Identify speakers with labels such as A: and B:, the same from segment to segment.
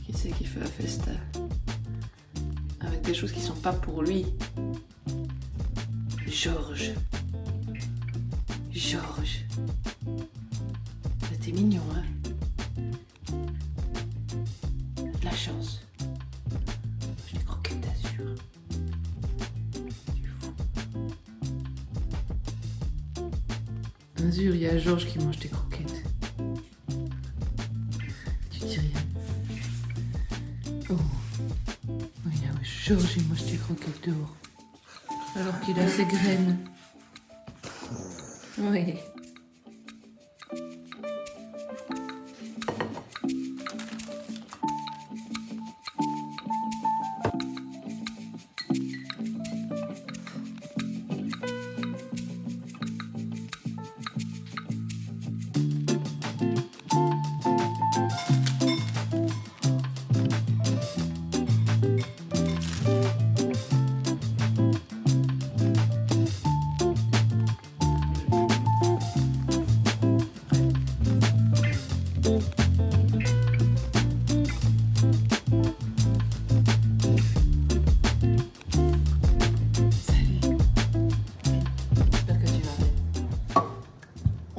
A: Qui c'est qui fait la festa? Avec des choses qui sont pas pour lui. Georges. Georges. C'était mignon, hein? De la chance. Je l'ai croqué, t'assure. Tu fou. Azur, il y a Georges qui mange tes croquettes. Tu dis rien. Oh. Oui, Georges, il mange tes croquettes dehors. Alors qu'il a ses graines. Oui.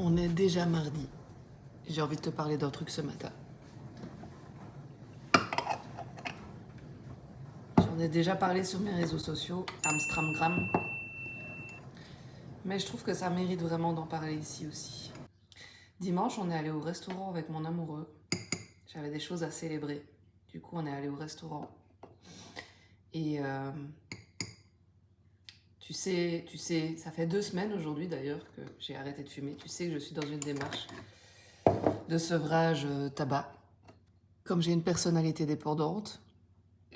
A: On est déjà mardi. J'ai envie de te parler d'un truc ce matin. J'en ai déjà parlé sur mes réseaux sociaux, Amstramgram. Mais je trouve que ça mérite vraiment d'en parler ici aussi. Dimanche, on est allé au restaurant avec mon amoureux. J'avais des choses à célébrer. Du coup, on est allé au restaurant. Et tu sais, ça fait 2 semaines aujourd'hui d'ailleurs que j'ai arrêté de fumer. Tu sais que je suis dans une démarche de sevrage tabac. Comme j'ai une personnalité dépendante,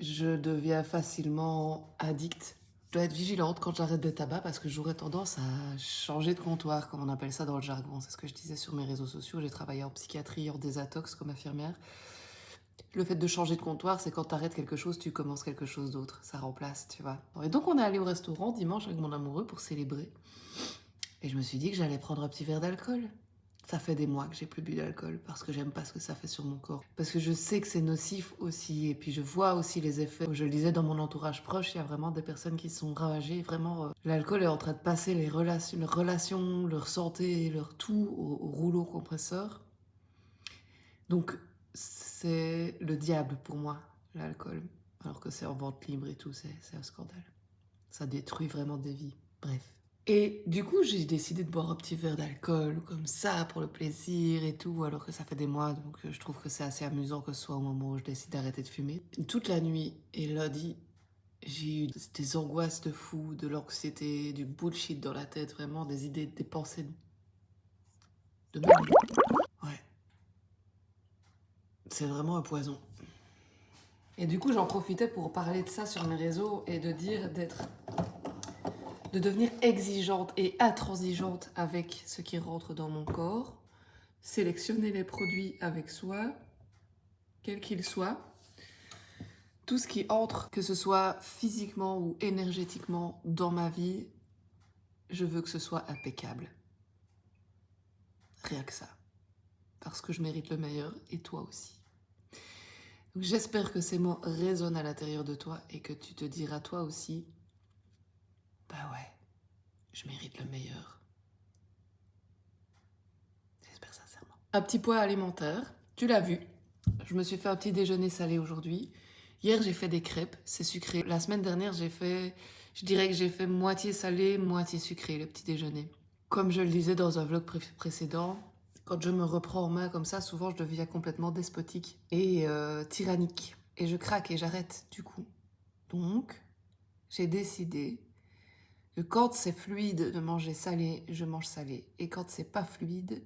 A: je deviens facilement addict. Je dois être vigilante quand j'arrête le tabac parce que j'aurais tendance à changer de comptoir, comme on appelle ça dans le jargon. C'est ce que je disais sur mes réseaux sociaux. J'ai travaillé en psychiatrie, en désintox comme infirmière. Le fait de changer de comptoir, c'est quand tu arrêtes quelque chose, tu commences quelque chose d'autre. Ça remplace, tu vois. Et donc on est allé au restaurant dimanche avec mon amoureux pour célébrer. Et je me suis dit que j'allais prendre un petit verre d'alcool. Ça fait des mois que j'ai plus bu d'alcool parce que j'aime pas ce que ça fait sur mon corps. Parce que je sais que c'est nocif aussi et puis je vois aussi les effets. Comme je le disais dans mon entourage proche, il y a vraiment des personnes qui sont ravagées. Vraiment, l'alcool est en train de passer leurs relations, leur santé, leur tout au rouleau compresseur. Donc c'est le diable pour moi, l'alcool. Alors que c'est en vente libre et tout, c'est un scandale. Ça détruit vraiment des vies. Bref. Et du coup, j'ai décidé de boire un petit verre d'alcool, comme ça, pour le plaisir et tout, alors que ça fait des mois, donc je trouve que c'est assez amusant que ce soit au moment où je décide d'arrêter de fumer. Toute la nuit et lundi, j'ai eu des angoisses de fou, de l'anxiété, du bullshit dans la tête, vraiment, des idées, des pensées de malade. Ouais. C'est vraiment un poison. Et du coup, j'en profitais pour parler de ça sur mes réseaux et de dire de devenir exigeante et intransigeante avec ce qui rentre dans mon corps, sélectionner les produits avec soi, quels qu'ils soient, tout ce qui entre, que ce soit physiquement ou énergétiquement dans ma vie, je veux que ce soit impeccable. Rien que ça. Parce que je mérite le meilleur et toi aussi. Donc j'espère que ces mots résonnent à l'intérieur de toi et que tu te diras toi aussi, bah ouais, je mérite le meilleur. J'espère sincèrement. Un petit point alimentaire, tu l'as vu. Je me suis fait un petit déjeuner salé aujourd'hui. Hier, j'ai fait des crêpes, c'est sucré. La semaine dernière, je dirais que j'ai fait moitié salé, moitié sucré, le petit déjeuner. Comme je le disais dans un vlog précédent, quand je me reprends en main comme ça, souvent je deviens complètement despotique et tyrannique. Et je craque et j'arrête du coup. Donc, j'ai décidé que quand c'est fluide de manger salé, je mange salé. Et quand c'est pas fluide,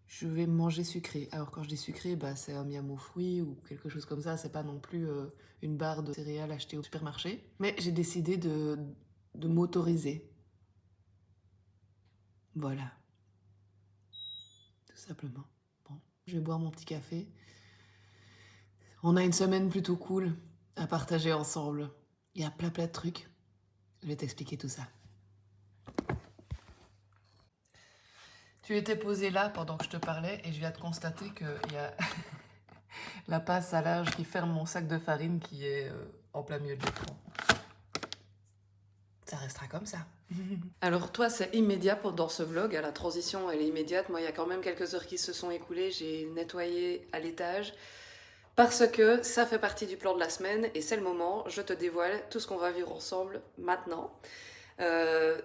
A: je vais manger sucré. Alors quand je dis sucré, bah, c'est un miam aux fruits ou quelque chose comme ça. C'est pas non plus une barre de céréales achetée au supermarché. Mais j'ai décidé de m'autoriser. Voilà. simplement. Bon, je vais boire mon petit café. On a une semaine plutôt cool à partager ensemble. Il y a plein de trucs. Je vais t'expliquer tout ça. Tu étais posé là pendant que je te parlais et je viens de constater qu'il y a la passe à linge qui ferme mon sac de farine qui est en plein milieu de l'écran. Ça restera comme ça. Alors toi, c'est immédiat dans ce vlog. La transition, elle est immédiate. Moi, il y a quand même quelques heures qui se sont écoulées. J'ai nettoyé à l'étage parce que ça fait partie du plan de la semaine et c'est le moment. Je te dévoile tout ce qu'on va vivre ensemble maintenant.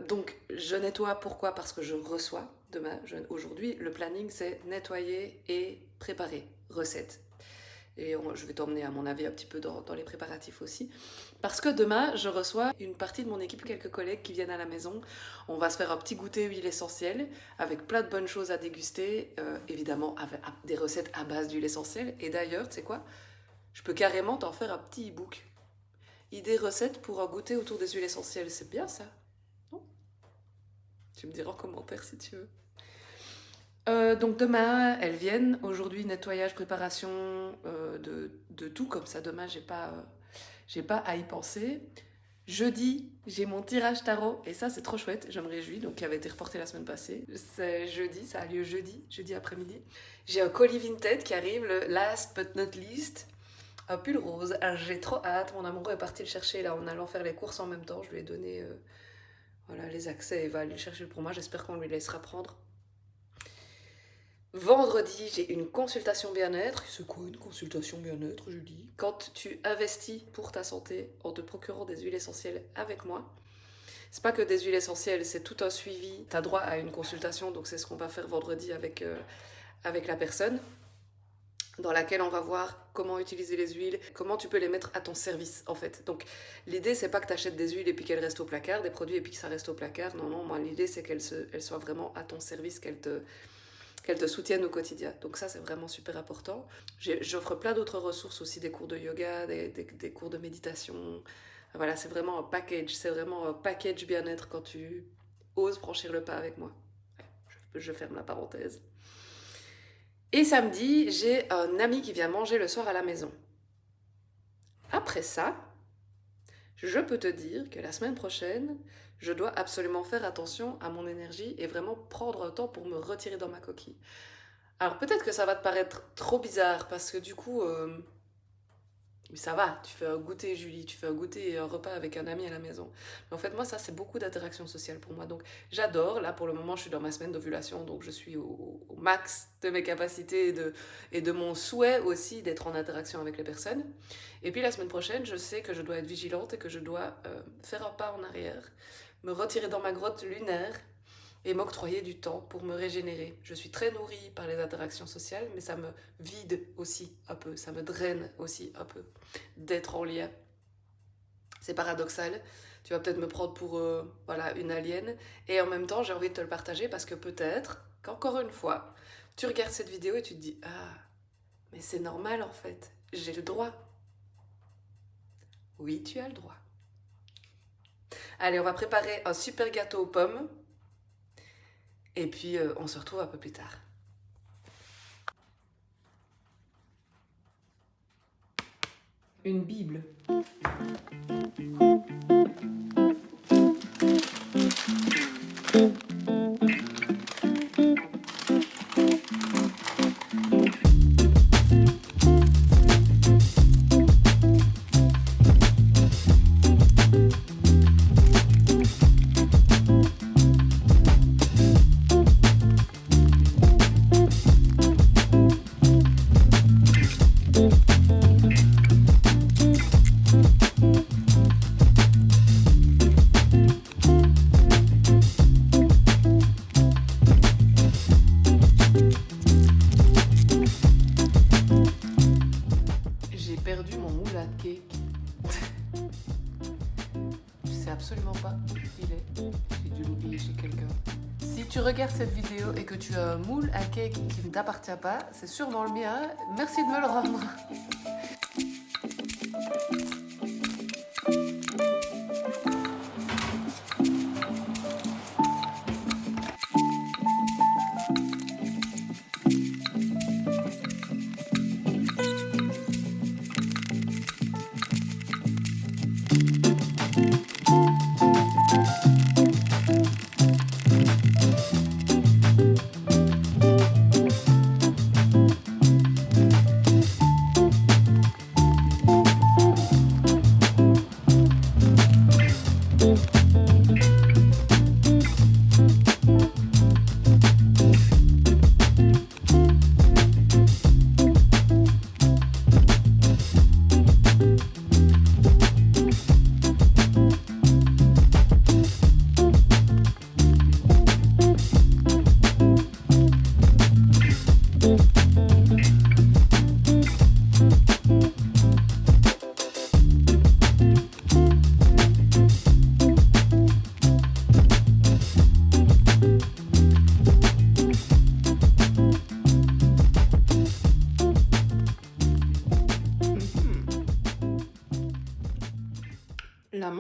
A: Donc, je nettoie. Pourquoi? Parce que je reçois demain. Aujourd'hui, le planning, c'est nettoyer et préparer recettes. Et je vais t'emmener à mon avis un petit peu dans les préparatifs aussi. Parce que demain, je reçois une partie de mon équipe, quelques collègues qui viennent à la maison. On va se faire un petit goûter huile essentielle avec plein de bonnes choses à déguster. Évidemment, avec des recettes à base d'huile essentielle. Et d'ailleurs, tu sais quoi? Je peux carrément t'en faire un petit e-book. Idées recettes pour un goûter autour des huiles essentielles. C'est bien ça? Non? Tu me diras en commentaire si tu veux. Donc demain, elles viennent. Aujourd'hui, nettoyage, préparation de tout. Comme ça, demain, j'ai pas à y penser. Jeudi, j'ai mon tirage tarot. Et ça, c'est trop chouette. Je me réjouis. Donc, qui avait été reporté la semaine passée. C'est jeudi. Ça a lieu jeudi après-midi. J'ai un colis Vinted qui arrive, le last but not least. Un pull rose. Alors, j'ai trop hâte. Mon amoureux est parti le chercher là en allant faire les courses en même temps. Je lui ai donné voilà, les accès. Il va aller le chercher pour moi. J'espère qu'on lui laissera prendre. Vendredi, j'ai une consultation bien-être. C'est quoi une consultation bien-être, Julie? Quand tu investis pour ta santé en te procurant des huiles essentielles avec moi, c'est pas que des huiles essentielles, c'est tout un suivi. Tu as droit à une consultation, donc c'est ce qu'on va faire vendredi avec la personne, dans laquelle on va voir comment utiliser les huiles, comment tu peux les mettre à ton service en fait. Donc l'idée c'est pas que tu achètes des huiles et puis qu'elles restent au placard, des produits et puis que ça reste au placard. Non, moi l'idée c'est qu'elles soient vraiment à ton service, qu'elles te soutiennent au quotidien. Donc ça, c'est vraiment super important. J'offre plein d'autres ressources aussi, des cours de yoga, des cours de méditation. Voilà, c'est vraiment un package. C'est vraiment un package bien-être quand tu oses franchir le pas avec moi. Je ferme la parenthèse. Et samedi, j'ai un ami qui vient manger le soir à la maison. Après ça, je peux te dire que la semaine prochaine, je dois absolument faire attention à mon énergie et vraiment prendre un temps pour me retirer dans ma coquille. Alors peut-être que ça va te paraître trop bizarre parce que du coup, mais ça va, tu fais un goûter Julie, tu fais un goûter et un repas avec un ami à la maison. Mais en fait moi ça c'est beaucoup d'interaction sociale pour moi. Donc j'adore, là pour le moment je suis dans ma semaine d'ovulation, donc je suis au max de mes capacités et de mon souhait aussi d'être en interaction avec les personnes. Et puis la semaine prochaine je sais que je dois être vigilante et que je dois faire un pas en arrière, me retirer dans ma grotte lunaire et m'octroyer du temps pour me régénérer. Je suis très nourrie par les interactions sociales, mais ça me vide aussi un peu, ça me draine aussi un peu d'être en lien. C'est paradoxal, tu vas peut-être me prendre pour voilà, une alien, et en même temps j'ai envie de te le partager parce que peut-être qu'encore une fois, tu regardes cette vidéo et tu te dis « Ah, mais c'est normal en fait, j'ai le droit. » Oui, tu as le droit. Allez, on va préparer un super gâteau aux pommes. Et puis, on se retrouve un peu plus tard. Une Bible. Perdu mon moule à cake. Je sais absolument pas où il est. J'ai dû l'oublier chez quelqu'un. Si tu regardes cette vidéo et que tu as un moule à cake qui ne t'appartient pas, c'est sûrement le mien. Merci de me le rendre.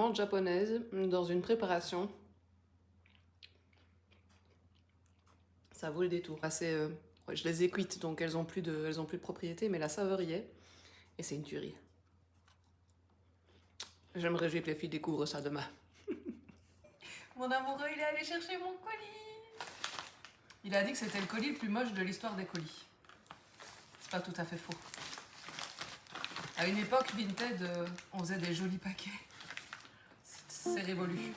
A: viande japonaise dans une préparation. Ça vaut le détour. Ouais, je les ai cuites, donc elles ont plus de propriété, mais la saveur y est. Et c'est une tuerie. Je me réjouis que les filles découvrent ça demain. Mon amoureux, il est allé chercher mon colis. Il a dit que c'était le colis le plus moche de l'histoire des colis. C'est pas tout à fait faux. À une époque, Vinted, on faisait des jolis paquets. C'est révolu.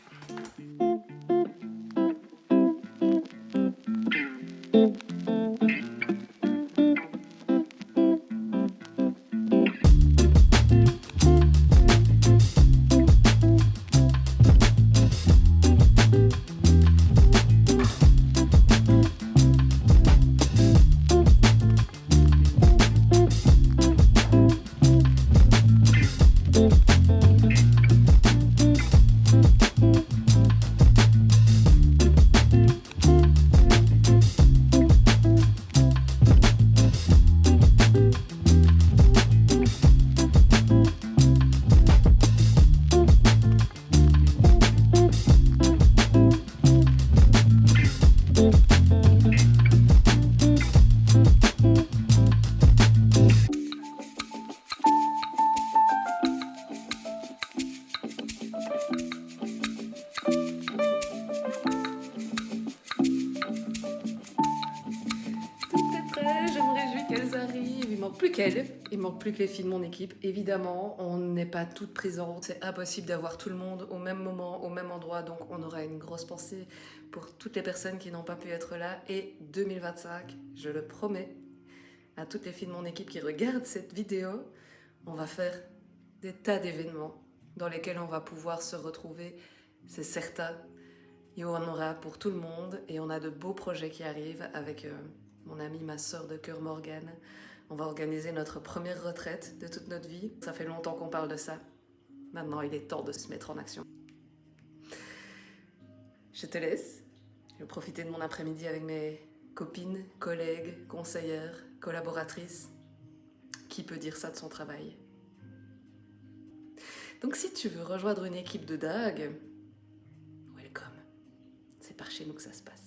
A: Il manque plus que les filles de mon équipe. Évidemment, on n'est pas toutes présentes. C'est impossible d'avoir tout le monde au même moment, au même endroit. Donc, on aura une grosse pensée pour toutes les personnes qui n'ont pas pu être là. Et 2025, je le promets à toutes les filles de mon équipe qui regardent cette vidéo, on va faire des tas d'événements dans lesquels on va pouvoir se retrouver. C'est certain. Il y en aura pour tout le monde. Et on a de beaux projets qui arrivent avec mon amie, ma sœur de cœur Morgane. On va organiser notre première retraite de toute notre vie. Ça fait longtemps qu'on parle de ça. Maintenant, il est temps de se mettre en action. Je te laisse. Je vais profiter de mon après-midi avec mes copines, collègues, conseillères, collaboratrices. Qui peut dire ça de son travail? Donc si tu veux rejoindre une équipe de dingue, welcome. C'est par chez nous que ça se passe.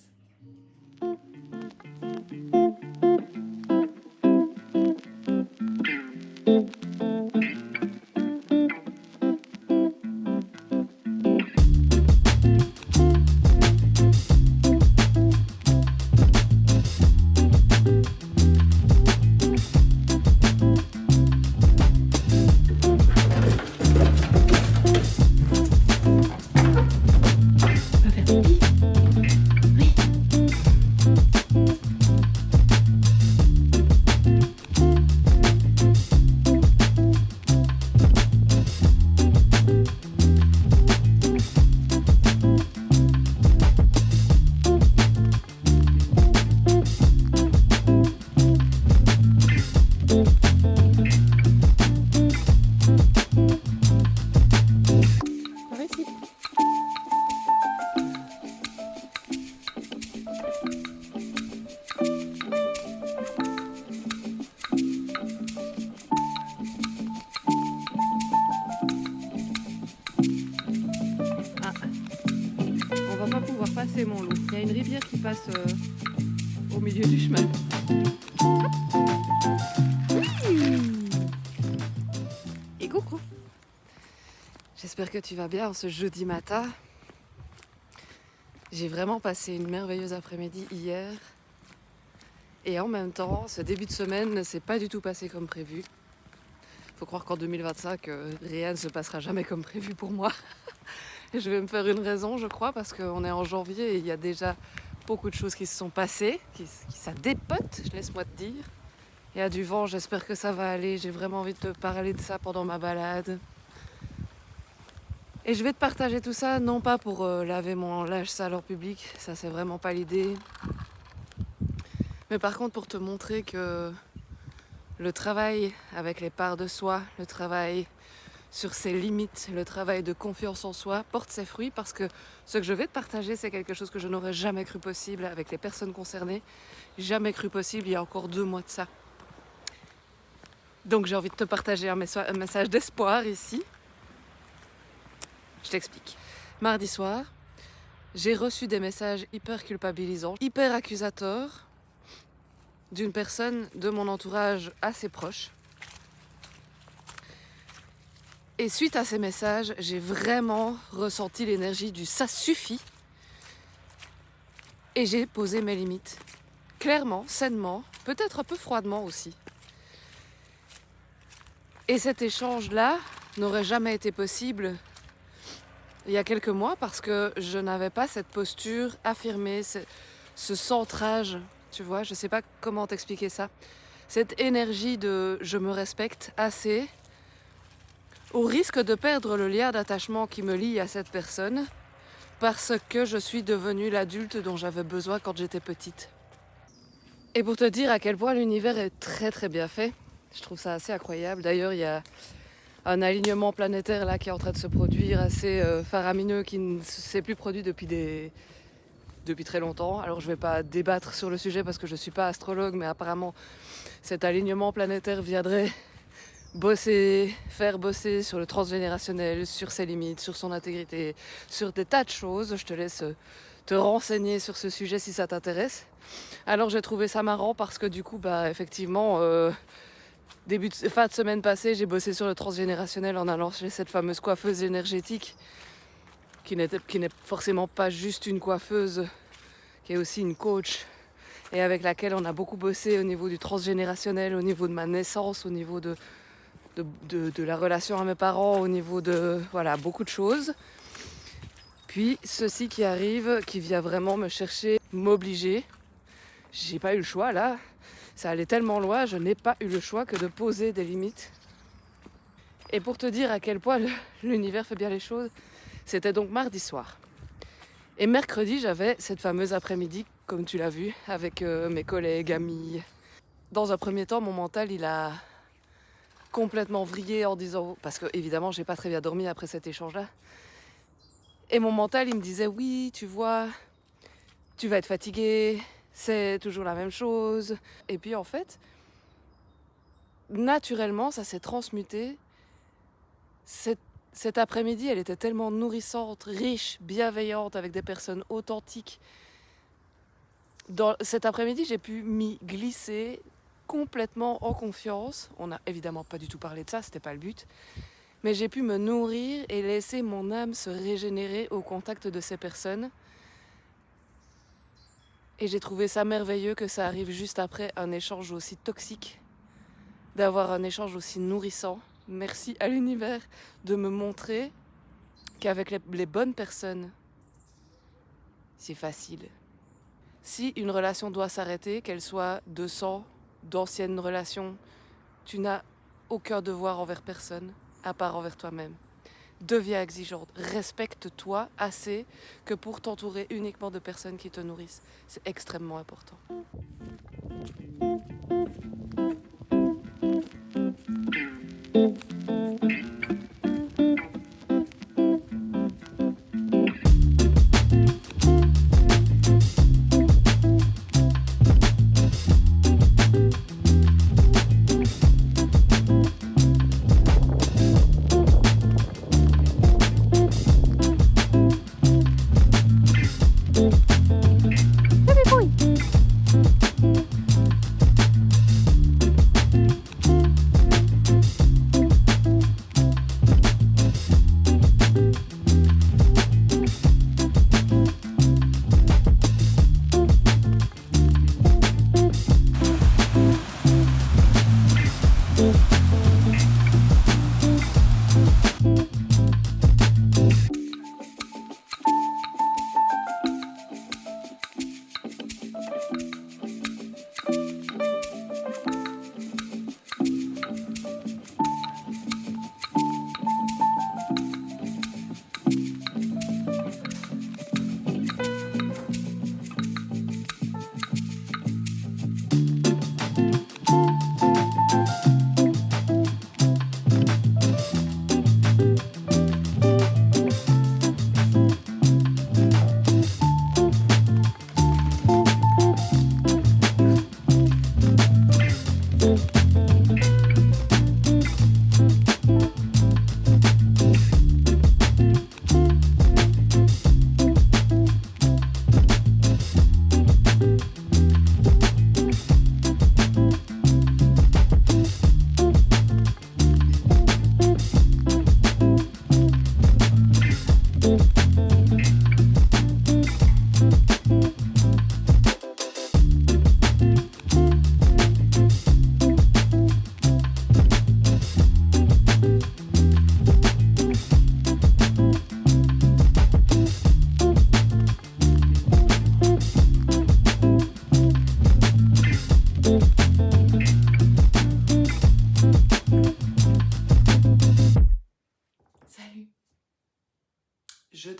A: C'est mon loup. Il y a une rivière qui passe au milieu du chemin. Et coucou. J'espère que tu vas bien en ce jeudi matin. J'ai vraiment passé une merveilleuse après-midi hier. Et en même temps, ce début de semaine ne s'est pas du tout passé comme prévu. Faut croire qu'en 2025, rien ne se passera jamais comme prévu pour moi. Je vais me faire une raison, je crois, parce qu'on est en janvier et il y a déjà beaucoup de choses qui se sont passées, ça dépote, laisse-moi te dire. Il y a du vent, j'espère que ça va aller. J'ai vraiment envie de te parler de ça pendant ma balade. Et je vais te partager tout ça, non pas pour laver mon linge sale en public, ça c'est vraiment pas l'idée. Mais par contre pour te montrer que le travail avec les parts de soi, le travail sur ses limites, le travail de confiance en soi porte ses fruits parce que ce que je vais te partager, c'est quelque chose que je n'aurais jamais cru possible avec les personnes concernées. Jamais cru possible il y a encore 2 mois de ça. Donc j'ai envie de te partager un message d'espoir ici. Je t'explique. Mardi soir, j'ai reçu des messages hyper culpabilisants, hyper accusateurs d'une personne de mon entourage assez proche. Et suite à ces messages, j'ai vraiment ressenti l'énergie du ça suffit. Et j'ai posé mes limites. Clairement, sainement, peut-être un peu froidement aussi. Et cet échange-là n'aurait jamais été possible il y a quelques mois parce que je n'avais pas cette posture affirmée, ce centrage, tu vois, je sais pas comment t'expliquer ça. Cette énergie de je me respecte assez, au risque de perdre le lien d'attachement qui me lie à cette personne parce que je suis devenue l'adulte dont j'avais besoin quand j'étais petite. Et pour te dire à quel point l'univers est très très bien fait, je trouve ça assez incroyable. D'ailleurs, il y a un alignement planétaire là qui est en train de se produire assez faramineux qui ne s'est plus produit depuis très longtemps. Alors je ne vais pas débattre sur le sujet parce que je ne suis pas astrologue, mais apparemment cet alignement planétaire viendrait faire bosser sur le transgénérationnel, sur ses limites, sur son intégrité, sur des tas de choses. Je te laisse te renseigner sur ce sujet si ça t'intéresse. Alors j'ai trouvé ça marrant parce que du coup, effectivement, fin de semaine passée, j'ai bossé sur le transgénérationnel en allant chez cette fameuse coiffeuse énergétique qui n'est forcément pas juste une coiffeuse, qui est aussi une coach et avec laquelle on a beaucoup bossé au niveau du transgénérationnel, au niveau de ma naissance, au niveau de la relation à mes parents, au niveau de beaucoup de choses. Puis ceci qui arrive, qui vient vraiment me chercher, m'obliger. J'ai pas eu le choix là, ça allait tellement loin, je n'ai pas eu le choix que de poser des limites. Et pour te dire à quel point l'univers fait bien les choses, c'était donc mardi soir. Et mercredi, j'avais cette fameuse après-midi, comme tu l'as vu, avec mes collègues, amis. Dans un premier temps, mon mental, il a complètement vrillé en disant... Parce que évidemment, j'ai pas très bien dormi après cet échange-là. Et mon mental, il me disait, oui, tu vois, tu vas être fatigué, c'est toujours la même chose. Et puis en fait, naturellement, ça s'est transmuté. Cet après-midi, elle était tellement nourrissante, riche, bienveillante, avec des personnes authentiques. Dans cet après-midi, j'ai pu m'y glisser complètement en confiance. On n'a évidemment pas du tout parlé de ça, c'était pas le but. Mais j'ai pu me nourrir et laisser mon âme se régénérer au contact de ces personnes. Et j'ai trouvé ça merveilleux que ça arrive juste après un échange aussi toxique, d'avoir un échange aussi nourrissant. Merci à l'univers de me montrer qu'avec les bonnes personnes, c'est facile. Si une relation doit s'arrêter, qu'elle soit de sang, d'anciennes relations, tu n'as aucun devoir envers personne, à part envers toi-même. Deviens exigeante, respecte-toi assez que pour t'entourer uniquement de personnes qui te nourrissent. C'est extrêmement important.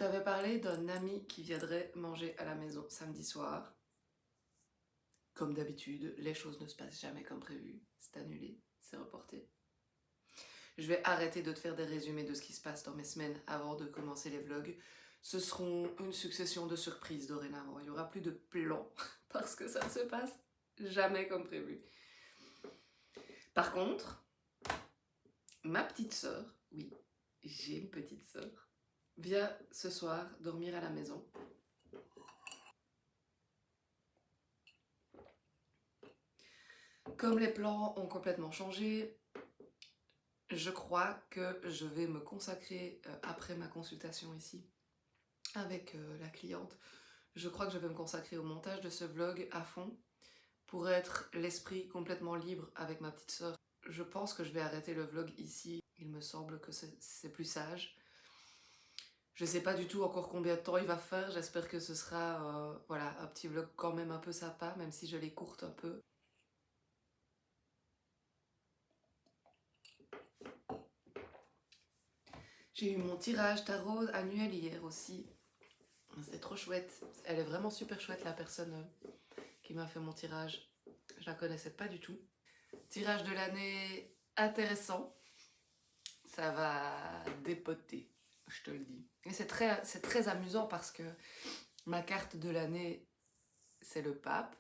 A: t'avais parlé d'un ami qui viendrait manger à la maison samedi soir. Comme d'habitude, les choses ne se passent jamais comme prévu. C'est annulé, c'est reporté. Je vais arrêter de te faire des résumés de ce qui se passe dans mes semaines avant de commencer les vlogs. Ce seront une succession de surprises dorénavant. Il n'y aura plus de plans parce que ça ne se passe jamais comme prévu. Par contre, ma petite sœur, oui, j'ai une petite sœur, vient ce soir dormir à la maison. Comme les plans ont complètement changé, je crois que je vais me consacrer, après ma consultation ici, avec la cliente, je crois que je vais me consacrer au montage de ce vlog à fond, pour être l'esprit complètement libre avec ma petite sœur. Je pense que je vais arrêter le vlog ici, il me semble que c'est plus sage. Je sais pas du tout encore combien de temps il va faire, j'espère que ce sera voilà, un petit vlog quand même un peu sympa, même si je l'écourte un peu. J'ai eu mon tirage tarot annuel hier aussi. C'est trop chouette. Elle est vraiment super chouette, la personne qui m'a fait mon tirage. Je la connaissais pas du tout. Tirage de l'année intéressant. Ça va dépoter, je te le dis. Et c'est très amusant parce que ma carte de l'année, c'est le pape.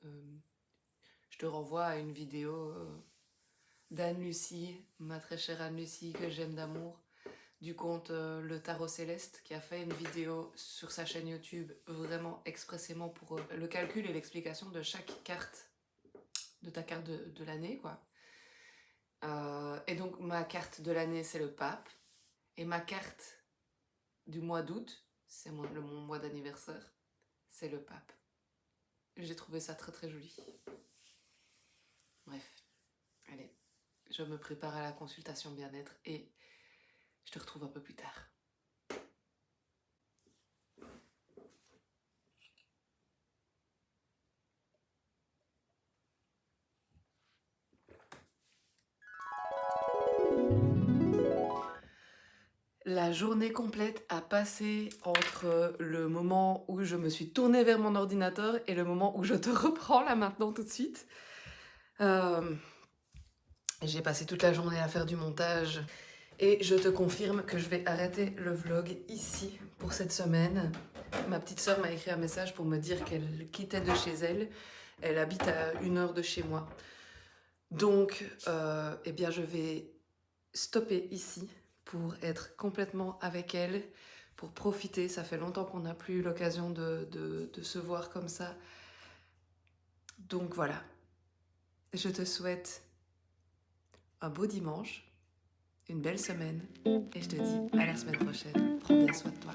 A: Je te renvoie à une vidéo d'Anne-Lucie, ma très chère Anne-Lucie, que j'aime d'amour, du compte Le Tarot Céleste, qui a fait une vidéo sur sa chaîne YouTube vraiment expressément pour le calcul et l'explication de chaque carte, de ta carte de l'année, quoi. Et donc ma carte de l'année, c'est le pape, et ma carte du mois d'août, c'est mon mois d'anniversaire, c'est le pape. J'ai trouvé ça très très joli. Bref, allez, je me prépare à la consultation bien-être et je te retrouve un peu plus tard. La journée complète a passé entre le moment où je me suis tournée vers mon ordinateur et le moment où je te reprends là maintenant tout de suite. J'ai passé toute la journée à faire du montage et je te confirme que je vais arrêter le vlog ici pour cette semaine. Ma petite sœur m'a écrit un message pour me dire qu'elle quittait de chez elle. Elle habite à 1 heure de chez moi. Donc, eh bien, je vais stopper ici pour être complètement avec elle, pour profiter. Ça fait longtemps qu'on n'a plus eu l'occasion de se voir comme ça. Donc voilà, je te souhaite un beau dimanche, une belle semaine, et je te dis à la semaine prochaine. Prends bien soin de toi.